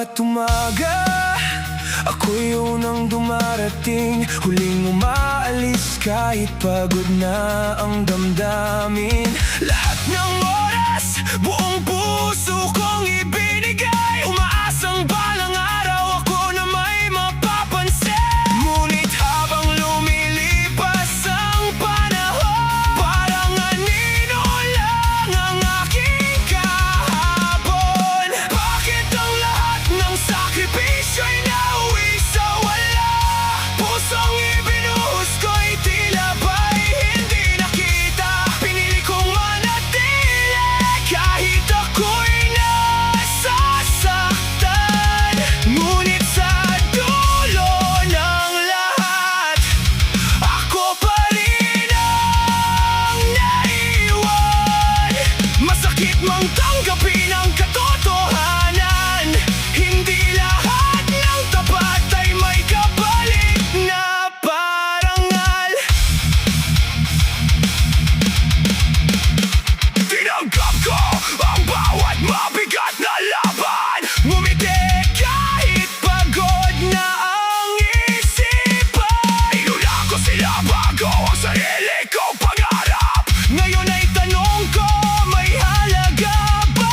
Bawat umaga, ako'y unang dumarating, huling umaalis kahit pagod na ang damdamin. Lahat ng oras, buong puso kong ibinigay, umaasang balang araw ako na may mapapansin. Ngunit habang lumilipas ang panahon, parang anino lang ang aking kahapon. Bakit ang lahat ng sakripisyo'y nauwi sa wala? Pusong ibinuhos ko'y tila ba'y hindi nakita. Pinili kong manatili kahit ako'y nasasaktan. Ngunit sa dulo ng lahat, ako pa rin ang naiwan. Masakit mang tanggapin ang katotohanan, hindi lahat ng tapat ay may kapalit na parangal. Tinanggap ko ang bawat mabigat na laban, ngumiti kahit pagod na ang isipan. Inuna ko sila bago ang sarili kong pangarap. Ngayon ay tanong ko, may halaga ba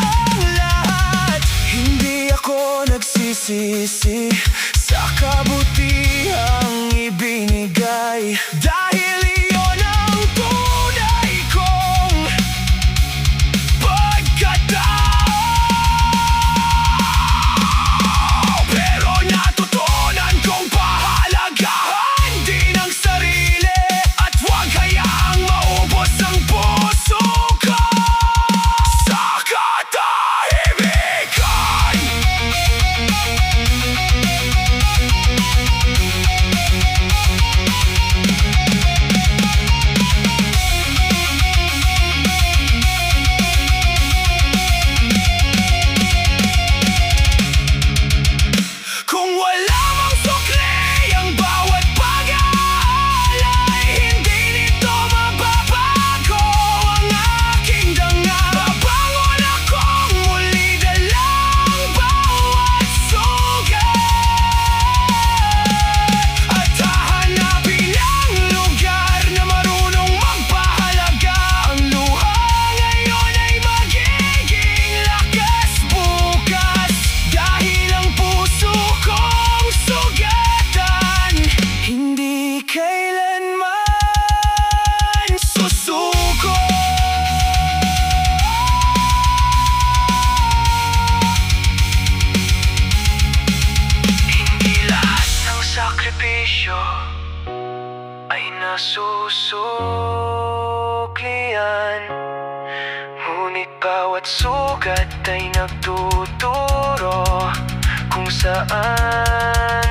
ang lahat? Hindi ako nagsisisi sa kabutihang ibinigay, dahil iyon ang tunay kong pagkatao. Pero natutunan kong pahalagahan din ang sarili, at huwag hayaang maubos ang puso ko sa katahimikan. Kung wala mang sukli ang bawat pag-aalay, hindi nito mababago ang aking danga. Babangon akong muli dalang bawat sugat, at hahanapin ang lugar na marunong magpahalaga. Ang luha ngayon ay magiging lakas bukas, dahil ang puso kong sugatan hindi kailanman susuko. Hindi lahat ng sakripisyo ay nasusuklian, ngunit bawat sugat ay nagtuturo kung saan